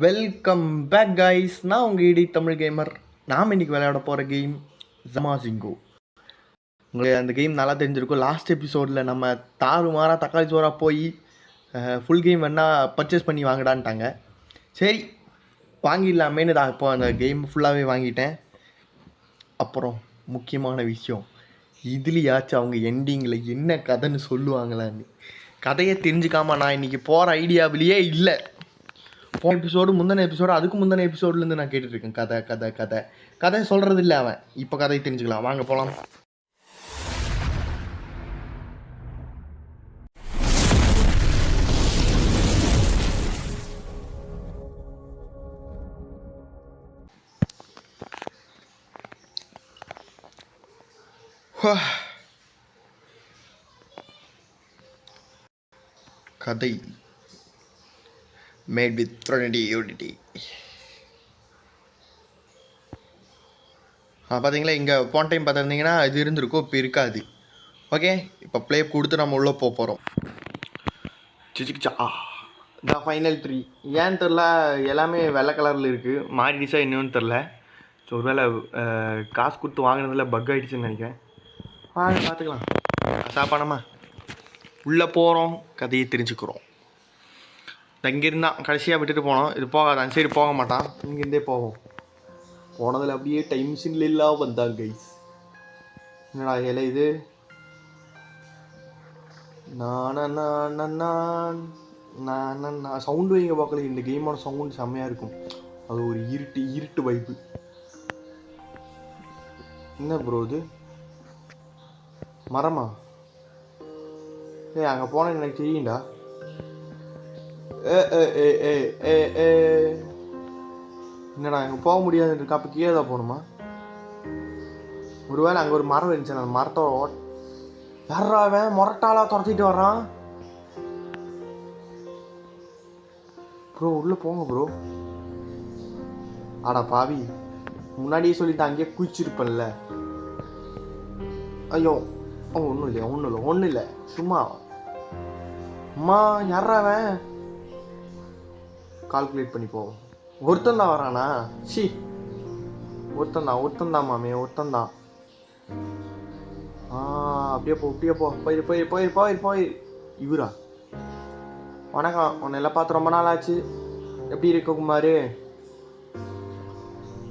Welcome back guys. நான் உங்கள் இடி தமிழ் கேமர். நாம் இன்றைக்கி விளையாட போகிற கேம் ஜமாசிங்கோ. உங்களுக்கு அந்த கேம் நல்லா தெரிஞ்சிருக்கும். லாஸ்ட் எபிசோடில் நம்ம தாறுமாறாக தக்காளி சோறாக போய் ஃபுல் கேம் வேணால் பர்ச்சேஸ் பண்ணி வாங்கடான்ட்டாங்க. சரி வாங்கிடலாமேன்னு நான் இப்போ அந்த கேம் ஃபுல்லாகவே வாங்கிட்டேன். அப்புறம் முக்கியமான விஷயம், இதுலையாச்சும் அவங்க எண்டிங்கில் என்ன கதைன்னு சொல்லுவாங்களான்னு. கதையை தெரிஞ்சுக்காமல் நான் இன்றைக்கி போகிற ஐடியாவிலேயே இல்லை. போன எபிசோடு, முந்தின எபிசோடு, அதுக்கு முந்தின எபிசோட்லேருந்து நான் கேட்டுட்ருக்கேன் கதை கதை கதை கதை சொல்கிறது இல்லை அவன். இப்போ கதையை தெரிஞ்சுக்கலாம், வாங்க போகலாம். கதை மேட் வித் ட்ரினிட்டி யூனிட்டி. பார்த்தீங்களா, இங்கே போன டைம் பார்த்துருந்தீங்கன்னா இது இருந்திருக்கும், இப்போ இருக்காது. ஓகே, இப்போ ப்ளே கொடுத்து நம்ம உள்ளே போக போகிறோம். சிச்சிக்கிச்சா இந்த ஃபைனல் 3 ஏன்னு தெரில, எல்லாமே வெள்ளை கலரில் இருக்குது. மாறிடுச்சா இன்னொன்று தெரில. ஸோ ஒரு வேளை காசு கொடுத்து வாங்கினதில் பக் ஆகிடுச்சுன்னு நினைக்கிறேன். வாங்க பார்த்துக்கலாம். சாப்பாடமா உள்ளே போகிறோம், கதையை தெரிஞ்சுக்கிறோம். இங்கேருந்தான் கடைசியாக விட்டுட்டு போனோம். இது போகாது, அந்த சைடு போக மாட்டான், இங்கேருந்தே போவோம். போனதில் அப்படியே டைம் மிஷினில் இல்லாமல் வந்தாங்க கைஸ். என்னடா இலை இது? நான் சவுண்டு வைங்க பார்க்கல. இந்த கேமோட சவுண்டு செம்மையாக இருக்கும். அது ஒரு இருட்டு வைப்பு. என்ன ப்ரோ இது? மரமா? அங்கே போனேன் எனக்கு தெரியும்டா. என்னடா அங்கே போக முடியாதுன்னு இருக்கா? அப்போ கீழே தான் போகணுமா? ஒருவேளை அங்கே ஒரு மரம் இருந்துச்சு, அந்த மரத்தோட யாராவன் முரட்டாளாக துரத்திட்டு வர்றான். ப்ரோ உள்ளே போங்க ப்ரோ. ஆடா பாவி, முன்னாடியே சொல்லிட்டு அங்கேயே குளிச்சிருப்பேன்ல. ஐயோ ஒன்றும் இல்லை சும்மா. அம்மா யாராவன்? கால்குலேட் பண்ணி போவோம். ஒருத்தன் தான் வரானா? சி ஒருத்தன் தான் மாமே, ஒருத்தன் தான். அப்படியே போ போய் இவரா? வணக்கம், உன்னை எல்லாம் பார்த்து ரொம்ப நாள் ஆச்சு. எப்படி இருக்க குமார்?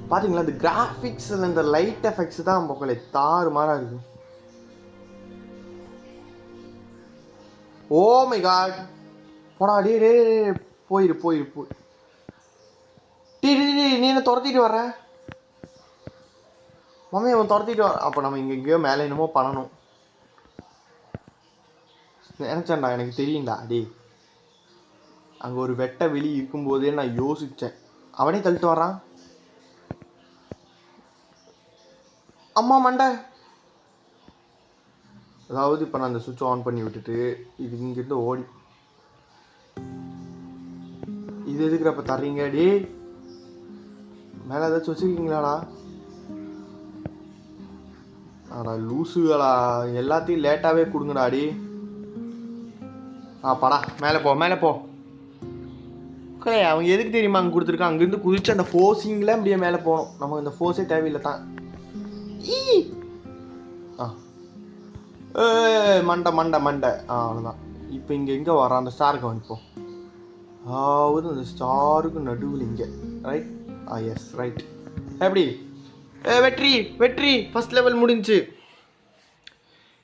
பார்த்தீங்களா, இந்த கிராஃபிக்ஸ், இந்த லைட் எஃபெக்ட்ஸ் தான் மக்களே தாறுமாறாக இருக்கு. ஓ மை காட், போடா டே போயிரு. நீ என்ன துரத்திட்டு வர்ற மம்மி? அவன் துரத்திட்டு வர. அப்போ நம்ம எங்கேயோ மேலே என்னமோ பண்ணணும் நினச்சேன்டா. எனக்கு தெரியும்டா டே. அங்கே ஒரு வெட்ட வெளி இருக்கும்போதே நான் யோசித்தேன். அவனே தள்ளிட்டு வரான். அம்மா மண்டை. அதாவது இப்போ நான் அந்த சுவிட்ச் ஆன் பண்ணி விட்டுட்டு இது இங்கேருந்து ஓடி இது எதுக்குறப்ப தர்றீங்க டே? மேலே ஏதாச்சும் வச்சுருக்கீங்களாடா? ஆடா லூசுகளா, எல்லாத்தையும் லேட்டாகவே கொடுங்கடாடி. படா மேலே போ. அவங்க எதுக்கு தெரியுமா அங்கே கொடுத்துருக்கான்? அங்கேருந்து குதிச்சு அந்த ஃபோர்ஸிங்கில் அப்படியே மேலே போகணும். நமக்கு இந்த ஃபோர்ஸே தேவையில்லை தான். மண்டை அவ்வளோதான். இப்போ இங்கே வரான் அந்த ஸ்டாருக்கு வந்துப்போம். அதாவது அந்த ஸ்டாருக்கு நடுவில் இங்கே ரைட். S right. எப்படி? வெற்றி ஃபர்ஸ்ட் லெவல் முடிஞ்சு.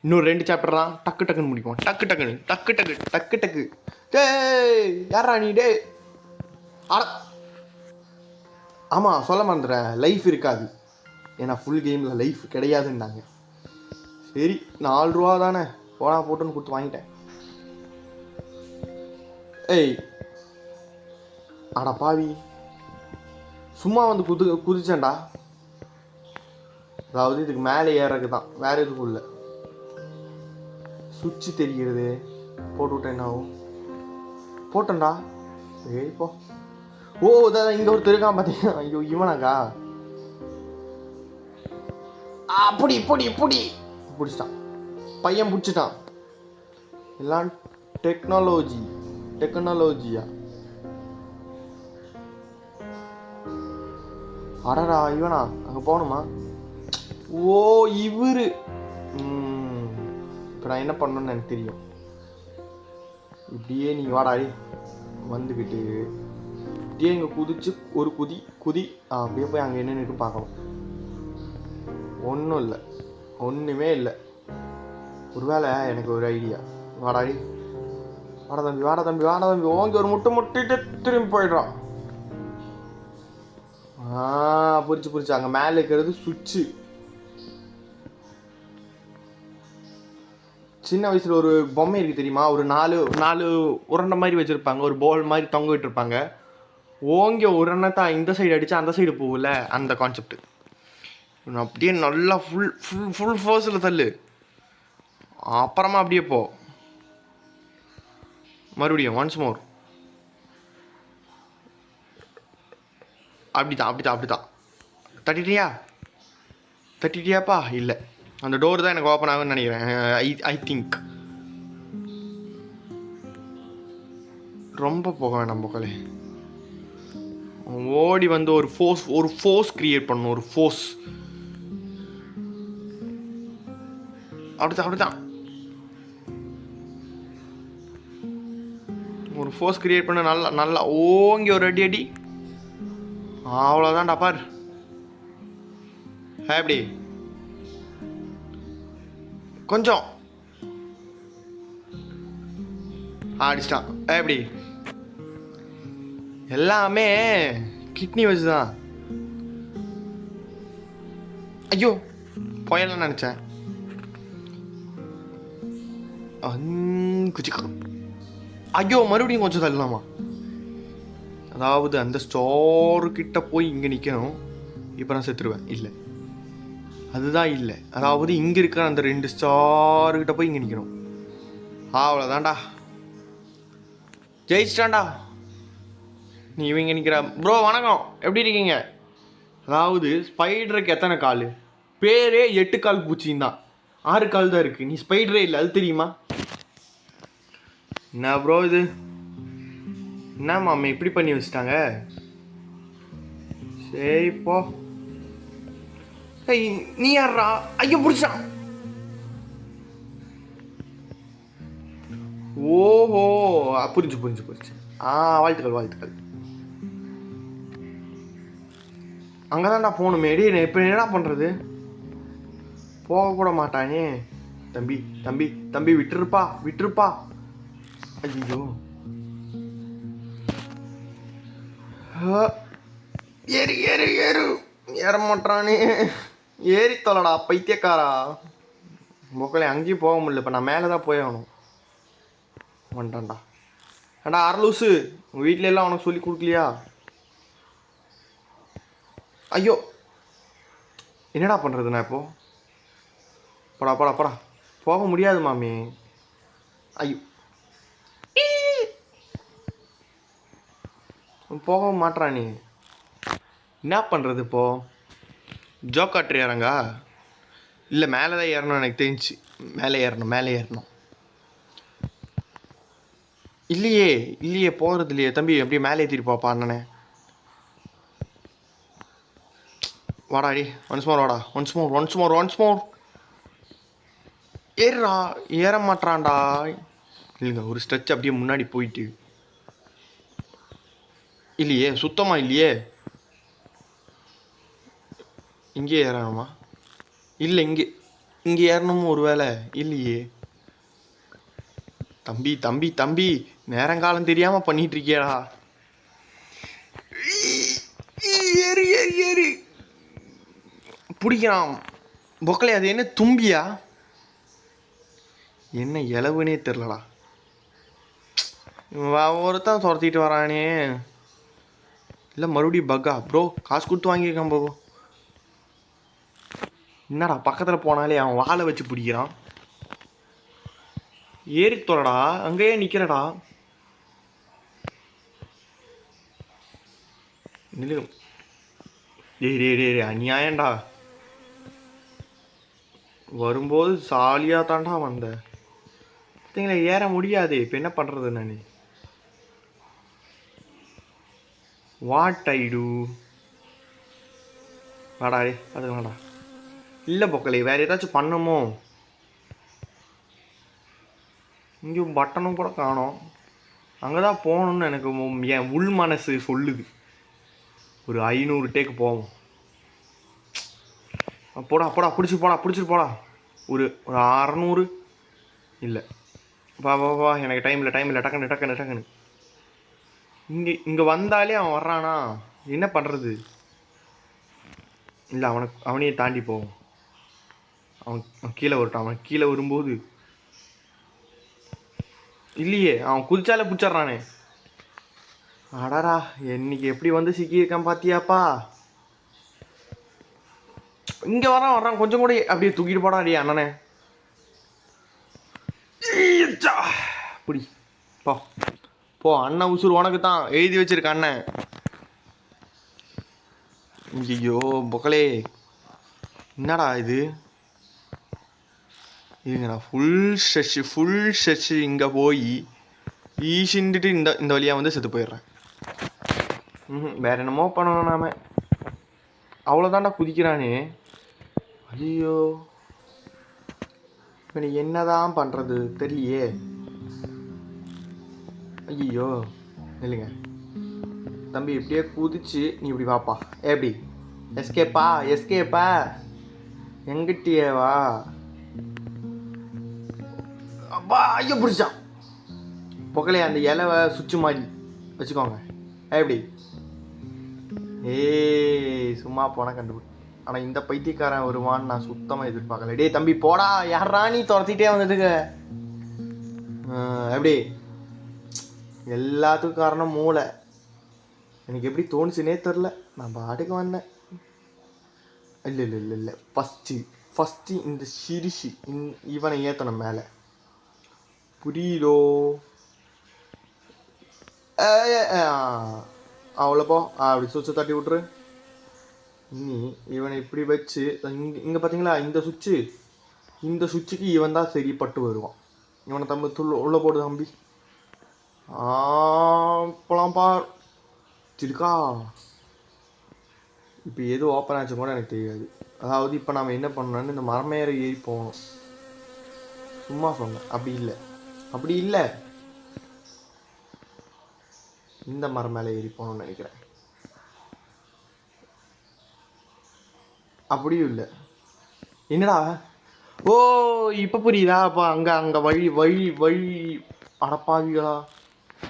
இன்னொரு 2 சாப்டர் தான். டக்குன்னு முடிப்போம். டக்கு. டே யாரா நீ? டே ஆமாம், சொல்ல மறந்துடுறேன், லைஃப் இருக்காது. ஏன்னா ஃபுல் கேமில் லைஃப் கிடையாதுன்னாங்க. சரி 4 ரூபா தானே, போட்டுன்னு கொடுத்து வாங்கிட்டேன். ஆடா பாவி, சும்மா வந்து குதிச்சேன்டா. அதாவது இதுக்கு மேலே ஏறக்கு தான், வேற எதுக்கும் இல்லை. சுவிட்சு தெரிகிறது. போட்டு விட்டேன். என்ன ஆகும்? போட்டேன்டா. சரி போ. இதான் இங்கே ஒரு இருக்கான் பார்த்தீங்கன்னா. ஐயோ இவனாக்கா? அப்படி பிடிச்சிட்டான் பையன், பிடிச்சிட்டான். எல்லாம் டெக்னாலஜியா? அடடா இவனா அங்கே போகணுமா? ஓ இவரு. இப்போ நான் என்ன பண்ணணும்னு எனக்கு தெரியும். இப்படியே நீ வாடாடி வந்துக்கிட்டு இப்படியே இங்கே குதிச்சு ஒரு குதி அப்படியே போய் அங்கே என்ன இருக்கு பார்க்கணும். ஒன்றும் இல்லை, ஒன்றுமே இல்லை. ஒருவேளை எனக்கு ஒரு ஐடியா. வாடாடி, வாடா தம்பி, வாடா தம்பி, வாடா தம்பி. ஓங்கி ஒரு முட்டிட்டு திரும்பி போயிடுறான். புரிச்சு அங்கே மேலே இருக்கிறது சுவிட்சு. சின்ன வயசில் ஒரு பொம்மை இருக்குது தெரியுமா? ஒரு நாலு உருண்டை மாதிரி வச்சுருப்பாங்க, ஒரு போல் மாதிரி தொங்க விட்டுருப்பாங்க. ஓங்கி ஒரு எண்ணத்தை இந்த சைடு அடித்தா அந்த சைடு போகல, அந்த கான்செப்ட். அப்படியே நல்லா ஃபுல் ஃபோர்ஸில் தள்ளு. அப்புறமா அப்படியே போ. மறுபடியும் ஒன்ஸ் மோர். அப்படிதான். தட்டிட்டியாப்பா? இல்லை, அந்த டோர் தான் எனக்கு ஓப்பன் ஆகும்னு நினைக்கிறேன். I think. ரொம்ப போக வேணாம் போக்கலே. ஓடி வந்து ஒரு ஃபோர்ஸ் கிரியேட் பண்ணணும். ஒரு ஃபோர்ஸ். அப்படிதான் ஒரு ஃபோர்ஸ் கிரியேட் பண்ண. நல்லா ஓங்கி ஒரு அடி. அவ்வளோதான்டா பார். எப்படி கொஞ்சம் அடிச்சிட்டான். எப்படி எல்லாமே கிட்னி வச்சுதான். ஐயோ போயலாம் நினச்சேன். ஐயோ மறுபடியும் கொஞ்சம் தள்ளலாமா? அதாவது அந்த ஸ்டோர்கிட்ட போய் இங்கே நிற்கணும். இப்போ நான் செத்துருவேன். இல்லை, அதுதான் இல்லை. அதாவது இங்கே இருக்கிற அந்த 2 ஸ்டார்கிட்ட போய் இங்கே நிற்கணும். அவ்வளோதான்டா, ஜெயிச்சிட்டான்டா. நீ இவங்க நிற்கிற ப்ரோ. வணக்கம், எப்படி இருக்கீங்க? அதாவது ஸ்பைடருக்கு எத்தனை கால்? பேரே 8 கால் பூச்சின்னு தான். 6 கால் தான் இருக்குது. நீ ஸ்பைடரே இல்லை, அது தெரியுமா? என்ன ப்ரோ இது? என்ன மாமா இப்படி பண்ணி வச்சுட்டாங்க? சரி போ. நீ யாரா? ஐயோ பிடிச்சான். ஓஹோ புரிஞ்சு. வாழ்த்துக்கள். அங்கதான்டா போகணுமே. இப்போ என்னடா பண்ணுறது? போகக்கூட மாட்டானே. தம்பி விட்டுருப்பா. ஐயோ ஏற மாட்டானே. ஏறி தொலைடா பைத்தியக்காரா. மொக்களை அங்கேயும் போக முடியல. இப்போ நான் மேலே தான் போய் ஆகணும். வந்துட்டான்டா. ஏண்டா அரலூசு, உங்கள் வீட்டில எல்லாம் உனக்கு சொல்லி கொடுக்கலையா? ஐயோ என்னடா பண்ணுறது நான் இப்போ? போடா போக முடியாது மாமி. ஐயோ போக மாட்டானே. என்ன பண்ணுறது இப்போ? ஜோக்காட்ரி ஏறங்கா? இல்லை மேலே தான் ஏறணும் எனக்கு தெரிஞ்சு. மேலே ஏறணும். இல்லையே போகிறது இல்லையே. தம்பி அப்படியே மேலே ஏற்றிட்டு போப்பா அண்ணனே. வாடாடி ஒன்ஸ் மோர் வாடா. Once more. ஏறா. ஏற மாட்டான்டா. இல்லைங்க, ஒரு ஸ்ட்ரெச் அப்படியே முன்னாடி போயிட்டு. இல்லையே, சுத்தமாக இல்லையே. இங்கே ஏறணுமா? இல்லை, இங்கே ஏறணுமோ ஒரு வேலை? இல்லையே. தம்பி நேரங்காலம் தெரியாமல் பண்ணிட்டு இருக்கியாடா. ஏறு பிடிக்கிறான் பொக்கலை. அது என்ன தும்பியா? என்ன இலவுனே தெரிலடா. ஒருத்தான் துரத்திட்டு வரானே. இல்லை மறுபடியும் பக்கா ப்ரோ? காசு கொடுத்து வாங்கியிருக்கான் ப்ரோ. என்னடா பக்கத்தில் போனாலே அவன் வாழை வச்சு பிடிக்கிறான். ஏறி தொலைடா, அங்கேயே நிற்கிறடா. டேய் அநியாயண்டா. வரும்போது ஜாலியாக தாண்டா வந்த. பார்த்தீங்களா, ஏற முடியாது. இப்போ என்ன பண்ணுறது நான்? What I do? வாடா அதுங்களாடா. இல்லை பொக்கலே, வேறு ஏதாச்சும் பண்ணமோ? இங்கே பட்டனும் கூட காணோம். அங்கே தான் போகணுன்னு எனக்கு என் உள் மனசு சொல்லுது. ஒரு 500 டேக்கு போவோம். போடா பிடிச்சிட்டு போடா. ஒரு 600. இல்லை, வா எனக்கு டைம் இல்லை டக்குன்னு. இங்கே வந்தாலே அவன் வர்றானா, என்ன பண்ணுறது? இல்லை, அவனையே தாண்டி போவோம். அவன் கீழே வரட்டான். அவன் கீழே வரும்போது இல்லையே, அவன் குதிச்சாலே பிடிச்சிட்றானே. அடரா, என்னைக்கு எப்படி வந்து சிக்கியிருக்கான் பாத்தியாப்பா. இங்கே வரான் கொஞ்சம் கூட அப்படியே தூக்கிட்டு போடா அடியே அண்ணனே. புடி போ அண்ணன் உசுறு உனக்கு தான் எழுதி வச்சிருக்க அண்ணன். ஐயோ பொக்கலே, என்னடா இது? இதுங்க நான் ஃபுல் ஸ்ட்ரெச்சு இங்கே போய் ஈசின்ட்டு இந்த வழியாக வந்து செத்து போயிடுறேன். வேற என்னமோ பண்ணணும் நாம. அவ்வளோதான்டா குதிக்கிறானே. ஐயோ, இப்போ நீ என்னதான் பண்ணுறது தெரியலையே. ஐயோ இல்லைங்க தம்பி, இப்படியே குதிச்சு நீ இப்படி வாப்பா. எப்படி எஸ்கேப்பா எங்கிட்டியே வா. அப்பா ஐயோ பிடிச்சான் பொக்கலையே. அந்த இலவை சுவிட்சு மாதிரி வச்சுக்கோங்க. எப்படி சும்மா போனால் கண்டுபிடி. ஆனால் இந்த பைத்தியக்காரன் வருவான்னு நான் சுத்தமாக எதிர்பார்க்கல. டே தம்பி போடா, யாரா நீ துரத்திட்டே வந்துட்டுக்க. எப்படி எல்லாத்துக்கும் காரணம் மூளை. எனக்கு எப்படி தோணுச்சுனே தெரில, நான் பாட்டுக்கு வந்தேன். இல்லை ஃபஸ்ட்டு இந்த சிரிச்சு இவனை ஏற்றணும் மேலே. புரியுதோ? அவ்வளோப்போ அப்படி சுவிட்சை தட்டி விட்ரு. இனி இவனை இப்படி வச்சு இங்கே பார்த்தீங்களா, இந்த சுவிட்சுக்கு இவன் தான் சரிப்பட்டு வருவான். இவனை தம்பி உள்ளே போடு தம்பி. போலாம் பார் இருக்கா. இப்போ எது ஓப்பன் ஆச்சு கூட எனக்கு தெரியாது. அதாவது இப்போ நாம் என்ன பண்ணணும்னு இந்த மரமேற ஏறி போகணும். சும்மா சொன்னேன். அப்படி இல்லை இந்த மரம் மேலே ஏறி போகணும்னு நினைக்கிறேன். அப்படியும் இல்லை. என்னடா ஓ இப்போ புரியுதா? அப்போ அங்கே வழி அடப்பாவிகளா.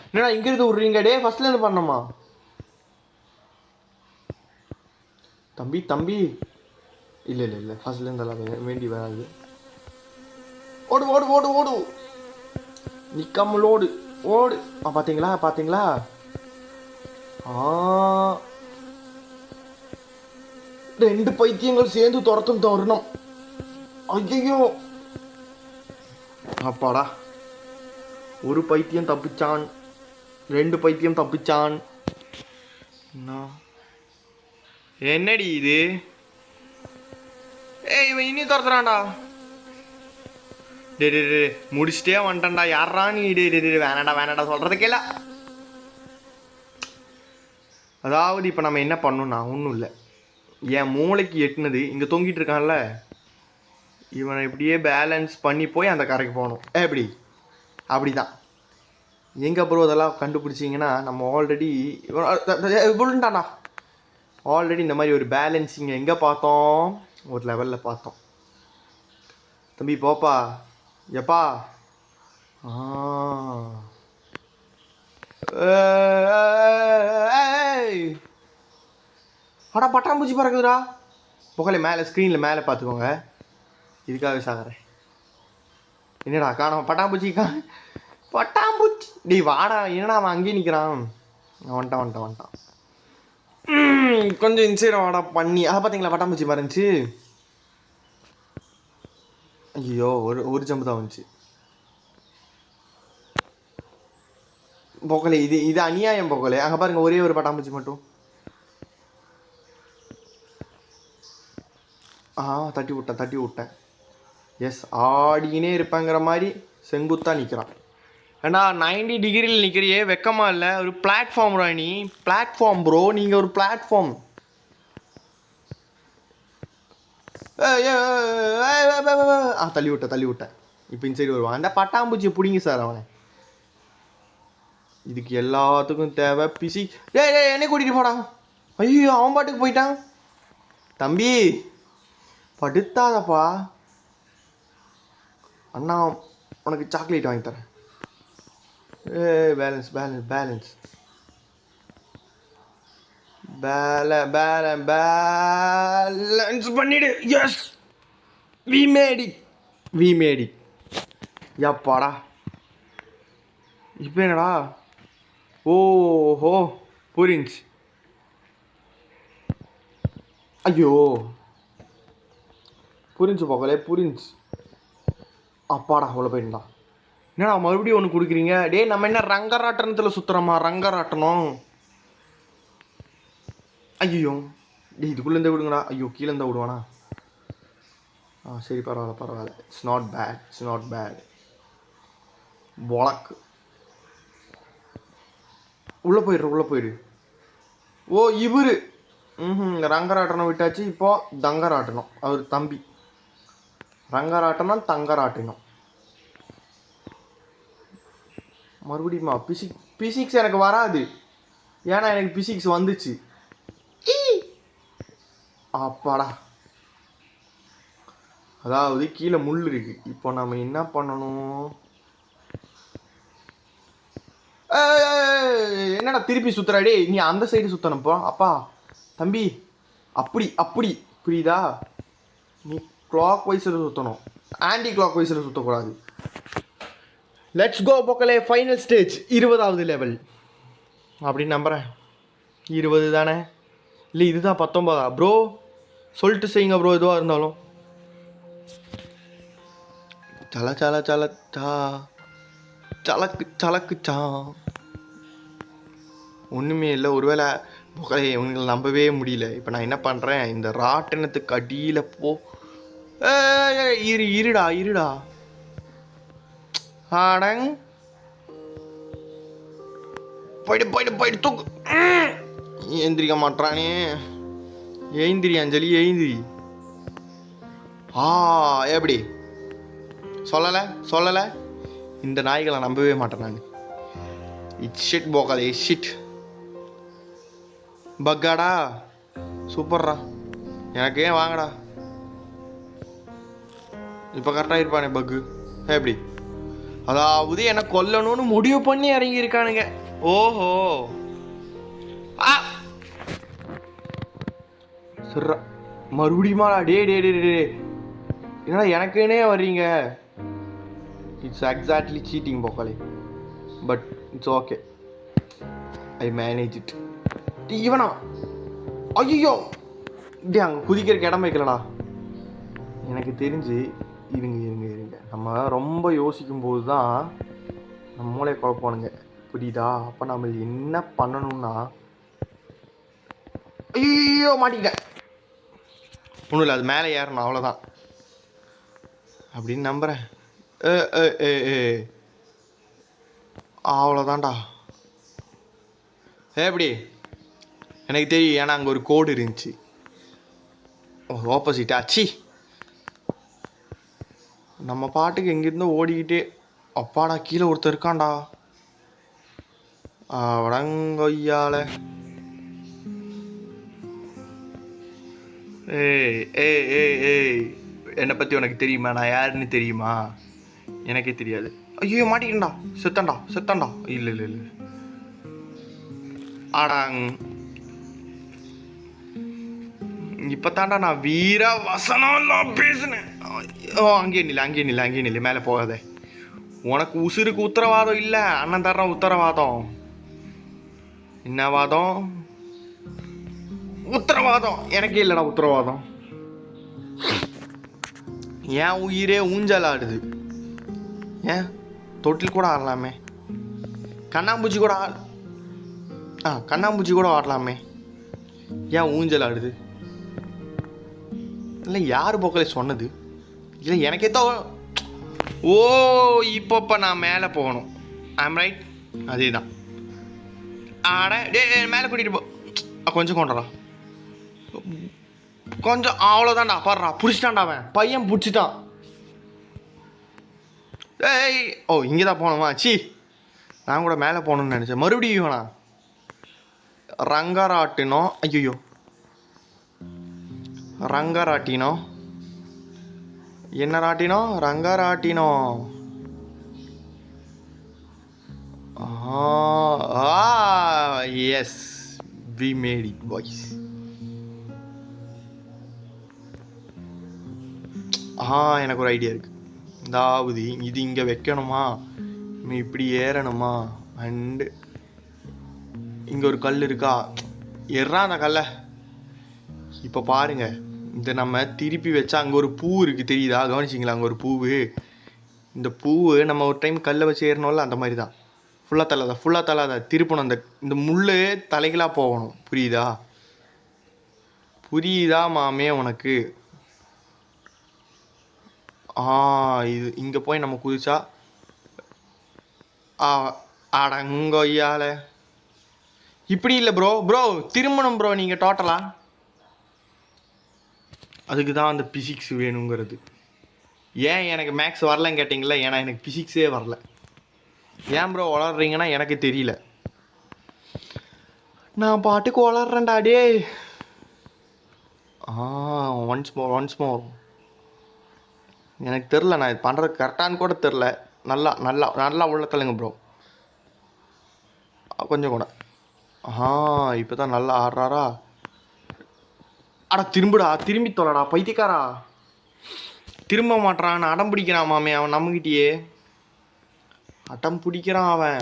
என்னடா இங்கிருந்து விட்றீங்க? டே ஃபர்ஸ்ட்லேருந்து பண்ணணுமா? தம்பி இல்லை ஃபர்ஸ்ட்லேருந்து எல்லாம் வேண்டி வராது. ஓடு நிற்காமல் ஓடு. பார்த்தீங்களா? ரெண்டு பைத்தியங்கள் சேர்ந்து துரத்தும் தருணம். ஐயோ அப்பாடா, ஒரு பைத்தியம் தப்பிச்சான், 2 பைத்தியம் தப்பிச்சான். என்னடி இது? இவன் இனி துரத்துறான்டா. டே முடிச்சுட்டே வந்துட்டான்டா. யாரா நீ? வேணாண்டா சொல்கிறதுக்கே இல்லை. அதாவது இப்போ நம்ம என்ன பண்ணணும்னா ஒன்றும் இல்லை, என் மூளைக்கு எட்டுனது இங்கே தொங்கிட்டு இருக்கான்ல, இவனை இப்படியே பேலன்ஸ் பண்ணி போய் அந்த கரைக்கு போகணும். எப்படி? அப்படி தான். எங்கே ப்ரோ இதெல்லாம் கண்டுபிடிச்சிங்கன்னா, நம்ம ஆல்ரெடி விழுண்டாண்ணா. ஆல்ரெடி இந்த மாதிரி ஒரு பேலன்ஸிங் எங்கே பார்த்தோம்? ஒரு லெவலில் பார்த்தோம். தம்பி போப்பா. எப்பா அடா பட்டாம்பூச்சி பறக்குதுடா. புகழை மேலே ஸ்க்ரீனில் மேலே பார்த்துக்கோங்க. இதுக்காகவே சாகிறேன். என்னடா காணோம் பட்டாம்பூச்சி. டே வாடா, என்னடா அவன் அங்கேயே நிற்கிறான். வந்துட்டான். கொஞ்சம் இன்சைடாக வாடா பண்ணி. அதை பார்த்தீங்களா பட்டாம்பூச்சி மறைஞ்சி. ஐயோ ஒரு ஜம்பு தான் வந்துச்சு. பொக்கலே இது அநியாயம் பொக்கலே. அங்கே பாருங்க, ஒரே ஒரு பட்டாம்பூச்சி மட்டும். தட்டி விட்டேன். எஸ், ஆடினே இருப்பாங்கிற மாதிரி செங்குத்தாக நிற்கிறான். ஏன்னா 90 டிகிரியில் நிற்கிறியே, வெக்கமா இல்லை? ஒரு பிளாட்ஃபார்ம் நீ. பிளாட்ஃபார்ம் ப்ரோ, நீங்கள் ஒரு பிளாட்ஃபார்ம். தள்ளி விட்டேன். இப்போ இந்த சைடு வருவான். அந்த பட்டாம்பூச்சியை பிடிங்க சார் அவனை. இதுக்கு எல்லாத்துக்கும் தேவை பிசி. என்னை கூட்டிகிட்டு போடா. ஐயோ அவன் பாட்டுக்கு போயிட்டான். தம்பி படுத்தாதப்பா. அண்ணா உனக்கு சாக்லேட் வாங்கி தரேன். பேலன்ஸ் பண்ணிடு. S we Maddy. யாப்பாடா இப்போ என்னடா? ஓஹோ புரிஞ்சு. ஐயோ புரிஞ்சு போகலே புரிஞ்சு. அப்பாடா அவ்வளோ போயிட்டா. என்னடா மறுபடியும் ஒன்று கொடுக்குறீங்க? டே நம்ம என்ன ரங்கராட்டனத்தில் சுற்றுறோமா? ரங்கராட்டனம். ஐயோ டே இதுக்குள்ளேருந்தே விடுங்கடா. ஐயோ கீழேருந்தே விடுவானா? சரி பரவாயில்ல. It's not bad. பொழக்கு உள்ளே போயிடு. ஓ இவரு ரங்கராட்டனம் விட்டாச்சு. இப்போ தங்கராட்டனம். அவர் தம்பி. ரங்கராட்டனம் தங்கராட்டினம். மறுபடியுமா? பிசிக்ஸ் எனக்கு வராது. ஏன்னா எனக்கு பிசிக்ஸ் வந்துச்சு. அப்பாடா. அதாவது கீழே முள் இருக்கு. இப்போ நம்ம என்ன பண்ணணும்? என்னடா திருப்பி சுத்துறாடே? நீ அந்த சைடு சுத்தணும்ப்பா. அப்பா தம்பி அப்படி புரியுதா? நீ கிளாக் வைஸில் சுற்றணும், ஆன்டி கிளாக் வைஸில் சுற்றக்கூடாது. லெட்ஸ் கோ பொக்கலே. ஃபைனல் ஸ்டேஜ் 20வது லெவல் அப்படின்னு நம்புகிறேன். 20 தானே? இல்லை இதுதான் 19ஆ? ப்ரோ சொல்லிட்டு செய்யுங்க ப்ரோ. எதுவாக இருந்தாலும் சலக்குச்சா ஒன்றுமே இல்லை. ஒருவேளை பொக்கலே உங்களை நம்பவே முடியல. இப்போ நான் என்ன பண்ணுறேன்? இந்த ராட்டினத்துக்கு அடியில் இருடா ஆடங் போயிட்டு தூக்கு. எந்திரிக்க மாட்டானே. எழுந்திரி அஞ்சலி எழுந்திரி. எப்படி சொல்லலை. இந்த நாய்களை நம்பவே மாட்டேன் நான். இட்ஸ் ஷிட் போக்காதே ஷிட். பக்காடா சூப்பர்ரா. எனக்கு ஏன் வாங்கடா. இப்போ கரெக்டாக இருப்பானே பக்கு. எப்படி? அதாவது என்னை கொல்லணும்னு முடிவு பண்ணி இறங்கியிருக்கானுங்க. ஓஹோ சரிடா. மறுபடியுமாடா? டே என்னடா எனக்குன்னே வர்றீங்க? இட்ஸ் எக்ஸாக்ட்லி சீட்டிங் போக்காலே. But it's okay. I manage it. இவனா? ஐயோ டே அங்கே குதிக்கிறக்கு இடம் வைக்கலடா. எனக்கு தெரிஞ்சு இருங்க நம்ம ரொம்ப யோசிக்கும் போது தான் நம்ம மூளையை குழப்பானுங்க. புரியுதா? அப்போ நம்ம என்ன பண்ணணும்னா, ஐயோ மாட்டிக்கிட்டேன். ஒன்றும் இல்லை, அது மேலே ஏறணும் அவ்வளோதான் அப்படின்னு நம்புகிறேன். அவ்வளோதான்டா. எப்படி? எனக்கு தெரியும். ஏன்னா அங்கே ஒரு கோடு இருந்துச்சு. ஆப்போசிட்டா? சி நம்ம பாட்டுக்கு எங்கேருந்தோ ஓடிக்கிட்டே. அப்பாடா கீழே ஒருத்தர் இருக்கான்டா. வடங்கொய்யால. ஏய் என்னை பற்றி உனக்கு தெரியுமா? நான் யாருன்னு தெரியுமா? எனக்கே தெரியாது. ஐயோ மாட்டிக்கிட்டா. செத்தான்டா. இல்லை ஆடாங். இப்போ தாண்டா நான் வீர வசனம் பேசுனேன். அங்கேயே நில்லு. மேலே போகாதே. உனக்கு உசுருக்கு உத்தரவாதம் இல்லை. அண்ணன் தர்றேன் உத்தரவாதம். என்ன வாதம்? உத்தரவாதம் எனக்கே இல்லைடா உத்தரவாதம். ஏன் உயிரே ஊஞ்சல் ஆடுது. ஏன் தொட்டில் கூட ஆடலாமே. கண்ணாம்பூச்சி கூட ஆடலாமே. ஏன் ஊஞ்சல் ஆடுது? இல்லை யார் போக்கலே சொன்னது? இல்லை எனக்கே தான். ஓ இப்போ நான் மேலே போகணும். I'm right. அதே தான். டே மேலே கூட்டிகிட்டு போ. கொஞ்சம் கொண்டடா. கொஞ்சம் அவ்வளோதான்டா. பாடுறா, பிடிச்சிட்டான்டா அவன். பையன் பிடிச்சிட்டான். ஏய், ஓ இங்கே தான் போகணுமா? சி, நான் கூட மேலே போகணுன்னு நினச்சேன். மறுபடியும் வேணா ரங்கராட்டினம். ஐயோ, ரங்கராட்டினம். என்ன ராட்டினம்? ரங்கராட்டினம். Yes, we made it boys. எனக்கு ஒரு ஐடியா இருக்குது. அதாவது இது இங்கே வைக்கணுமா, இப்படி ஏறணுமா, அண்டு இங்கே ஒரு கல் இருக்கா, எறா அந்த கல்லை. இப்போ பாருங்க, இதை நம்ம திருப்பி வச்சா அங்கே ஒரு பூ இருக்குது, தெரியுதா? கவனிச்சிங்களா? அங்கே ஒரு பூவு. இந்த பூவு நம்ம ஒரு டைம் கல்லை வச்சு ஏறணும்ல, அந்த மாதிரி தான். ஃபுல்லாக தள்ளாத திருப்பணும். இந்த முள் தலைகளாக போகணும். புரியுதா மாமே உனக்கு? இது இங்கே போய் நம்ம குதிச்சா அடங்கொய்யால. இப்படி இல்லை ப்ரோ திரும்பணும் ப்ரோ நீங்கள் டோட்டலாக. அதுக்கு தான் அந்த பிசிக்ஸ் வேணுங்கிறது. ஏன் எனக்கு மேக்ஸ் வரலன்னு கேட்டிங்களா? ஏன்னா எனக்கு பிசிக்ஸே வரல. ஏன் ப்ரோ வளர்றீங்கன்னா எனக்கு தெரியல. நான் பாட்டுக்கு வளர்றேன்டா டே. Once more. எனக்கு தெரில, நான் இது பண்ணுறது கரெக்டானு கூட தெரில. நல்லா உள்ள தள்ளுங்க ப்ரோ, கொஞ்சம் கூட. இப்போ தான் நல்லா ஆடுறாரா. திரும்பி தொலைடா பைத்தியக்காரா. திரும்ப மாட்டான், அடம் பிடிக்கிறான் மாமே அவன். நம்மகிட்டயே அடம் பிடிக்கிறான் அவன்.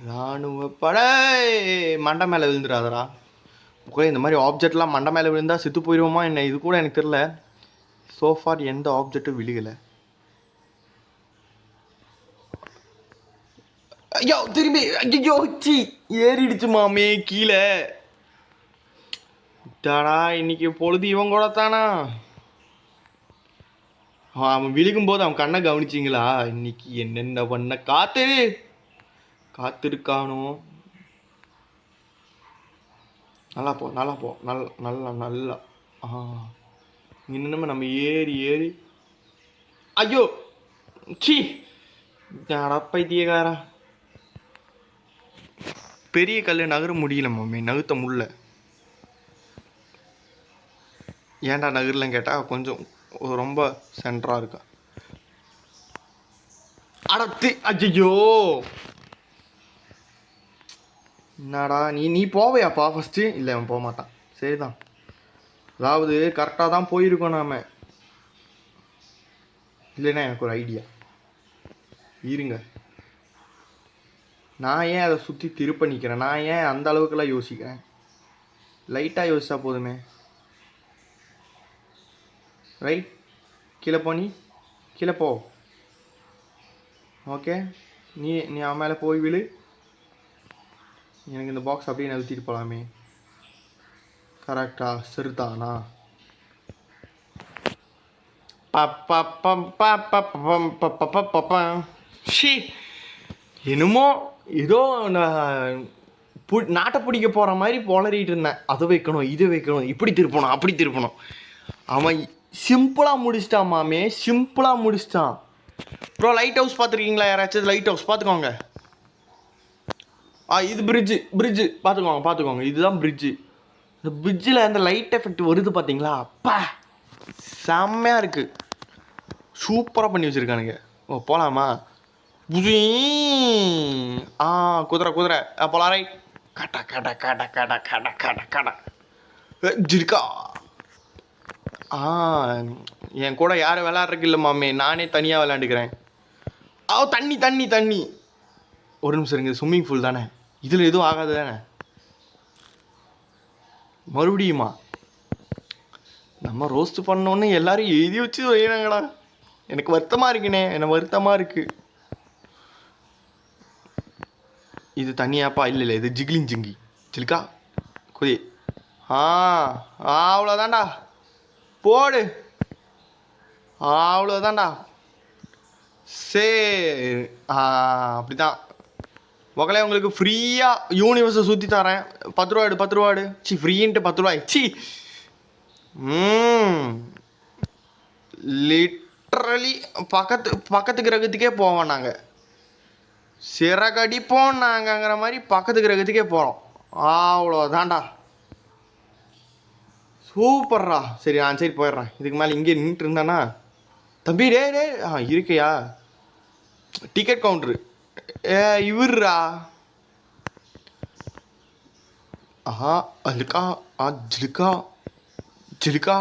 ராணுவப்பட மண்டை மேலே விழுந்துடாதரா. இந்த மாதிரி ஆப்ஜெக்ட்லாம் மண்டை மேலே விழுந்தால் செத்து போயிடுவோமா என்ன? இது கூட எனக்கு தெரில. சோஃபார் எந்த ஆப்ஜெக்டும் விழுகலை. ஐயோ திரும்பி, ஐயோ சி ஏறிடுச்சு மாமே கீழே. தாடா, இன்னைக்கு பொழுது இவன் கூட தானா? அவன் விழுகும்போது அவன் கண்ணை கவனிச்சிங்களா? இன்னைக்கு என்னென்ன பண்ண காத்திருக்கானோ. நல்லா போ நல்லா. இன்னுமே நம்ம ஏறி ஐயோ சி பைத்தியக்காரா. பெரிய கல் நகர முடியல மாமி, நகர்த்த முடியல. ஏன்டா நகர்லன்னு கேட்டால் கொஞ்சம் ரொம்ப சென்டராக இருக்கா. அடத்து, ஐயோ என்னடா நீ போவையாப்பா ஃபஸ்ட்டு? இல்லை அவன் போக மாட்டான். சரிதான், அதாவது கரெக்டாக தான் போயிருக்கோம் நாம். இல்லைன்னா எனக்கு ஒரு ஐடியா இருங்க. நான் ஏன் அதை சுற்றி திருப்ப நிற்கிறேன்? நான் ஏன் அந்த அளவுக்குலாம் யோசிக்கிறேன்? லைட்டாக யோசிச்சா போதுமே. ரைட், கீழே போ. ஓகே, நீ அவன் மேலே போய் விழு. எனக்கு இந்த பாக்ஸ் அப்படியே நகர்த்திட்டு போகலாமே. கரெக்டா? சரிதானா? என்னமோ ஏதோ நாட்டை பிடிக்க போகிற மாதிரி பொலறிட்டு இருந்தேன். அதை வைக்கணும், இது வைக்கணும், இப்படி திருப்பணும், அப்படி திருப்பணும். அவன் சிம்பிளாக முடிச்சிட்டான் மாமே, சிம்பிளாக முடிச்சிட்டான். ப்ரோ லைட் ஹவுஸ் பார்த்துருக்கீங்களா? யாராச்சும் லைட் ஹவுஸ் பார்த்துக்கோங்க. இது பிரிட்ஜு பார்த்துக்கோங்க. இதுதான் பிரிட்ஜு. இந்த பிரிட்ஜில் அந்த லைட் எஃபெக்ட் வருது பார்த்தீங்களா? அப்பா செம்மையாக இருக்குது. சூப்பராக பண்ணி வச்சுருக்கானுங்க. போகலாமா? குதிரை போலாம். ரைட், கட ஜிருக்கா. என் கூட யாரும் விளையாடுறதுக்கு இல்லை மாமே, நானே தனியாக விளையாண்டுக்கிறேன். தண்ணி. ஒரு நிமிஷம் இருங்க, ஸ்விம்மிங் பூல் தானே, இதில் எதுவும் ஆகாது தானே? மறுபடியுமா? நம்ம ரோஸ்ட் பண்ணோன்னு எல்லாரும் எழுதி வச்சு வைக்கிறாங்கடா. எனக்கு வருத்தமாக இருக்குண்ணே, வருத்தமாக இருக்குது. இது தனியாப்பா? இல்லை, இது ஜிங்கி சில்கா குதி. அவ்வளோதான்டா, போடு. அவ்வளோதான்டா. சரி, அப்படிதான். உங்களே உங்களுக்கு ஃப்ரீயாக யூனிவர்ஸை சுற்றி தரேன். 10 ரூபா எடு, 10 ரூபா எடு. ஃப்ரீன்ட்டு 10 ரூபாய். லிட்ரலி பக்கத்து கிரகத்துக்கே போவோம் நாங்கள். சிறகடிப்போம் நாங்கங்கிற மாதிரி பக்கத்து கிரகத்துக்கே போகிறோம். அவ்வளோதான்டா. சூப்பர்ரா. சரி சரி போயிடுறேன். இதுக்கு மேலே இங்கே நின்றுட்டு இருந்தேன்னா தம்பி டே இருக்கையா டிக்கெட் கவுண்ட்ரு இவர்ரா. அழுக்கா ஜிலுக்கா ஜிலுக்கா.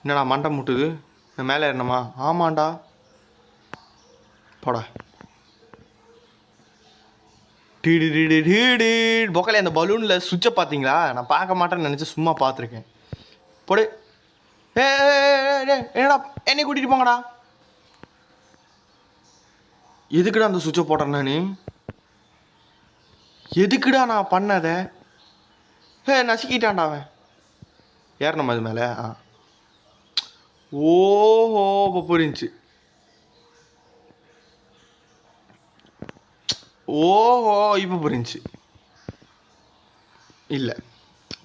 என்னடா மண்டை முட்டுது? நான் மேலே ஏறணுமா? ஆமாண்டா போடா. பொக்கலே அந்த பலூனில் சுவிட்சை பார்த்தீங்களா? நான் பார்க்க மாட்டேன்னு நினச்சி சும்மா பார்த்துருக்கேன். போடு. என்னடா என்னை கூட்டிகிட்டு போங்கடா. எதுக்குடா அந்த சுவிட்சை போட்டேன் நான்? எதுக்குடா நான் பண்ணதை? நசுக்கிட்டான்டா அவன். ஏறணுமா அது மேலே? ஓஹோ இப்போ புரிஞ்சு. ஓஹோ இப்போ புரிஞ்சு. இல்லை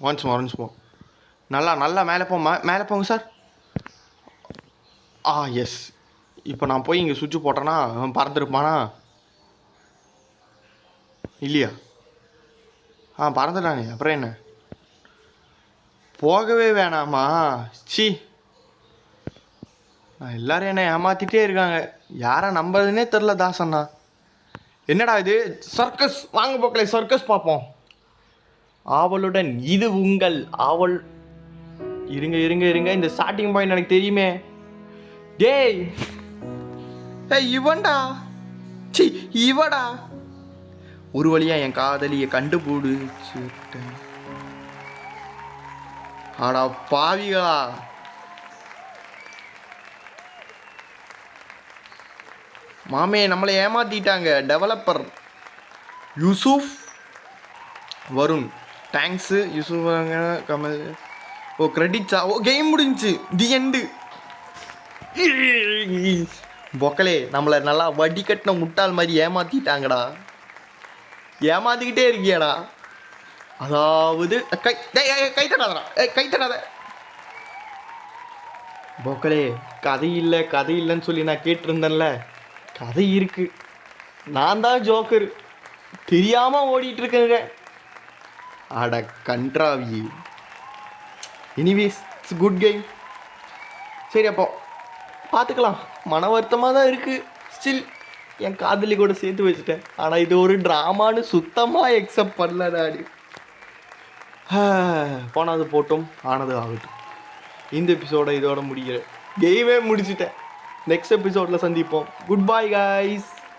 ஒன்ஸ் மோர். நல்லா மேலே மேலே போங்க சார். எஸ். இப்போ நான் போய் இங்கே சுவிட்சு போட்டேன்னா அவன் பறந்துருப்பானா? இல்லையா? பறந்துட்டானே. அப்புறம் என்ன? போகவே வேணாமா? எல்லாரும் என்னை ஏமாத்திட்டே இருக்காங்க. யாரை நம்புறதுன்னே தெரில தாசண்ணா. என்னடா இது சர்க்கஸ்? வாங்க போக்கலே சர்க்கஸ் பார்ப்போம். ஆவலுடன் இது உங்கள் ஆவல். இருங்க இந்த ஸ்டார்டிங் பாயிண்ட் எனக்கு தெரியுமே. டேய் இவன்டா. இவடா. ஒரு வழியா என் காதலியை கண்டுபிடிச்சிட்டேன். ஆடா பாவிகளா. மாமே நம்மளை ஏமாத்திட்டாங்க. டெவலப்பர் யூசுஃப் வருண். தேங்க்ஸு யூசுஃப். கமல். கிரெடிட்ஸா? கேம் முடிஞ்சிச்சு. The end. பொக்கலே நம்மளை நல்லா வடிகட்டின முட்டாள் மாதிரி ஏமாத்திட்டாங்கடா. ஏமாத்திக்கிட்டே இருக்கியாடா. அதாவது கை தட்டாத பொக்கலே. கதை இல்லைன்னு சொல்லி நான் கேட்டிருந்தேன்ல. கதை இருக்கு. நான் தான் ஜோக்கர். தெரியாமல் ஓடிட்டு இருக்கேங்க. அட கன்றாவி. Anyways it's good game. சரி அப்போ பார்த்துக்கலாம். மன வருத்தமாக தான் இருக்குது. ஸ்டில் என் காதலி கூட சேர்த்து வச்சுட்டேன். ஆனால் இது ஒரு ட்ராமான்னு சுத்தமாக எக்ஸப்ட் பண்ணல நாடு. போனது போட்டும் ஆனது ஆகட்டும். இந்த எபிசோடை இதோட முடிக்கிறேன். கேமே முடிச்சுட்டேன். நெக்ஸ்ட் எபிசோடில் சந்திப்போம். Good bye guys.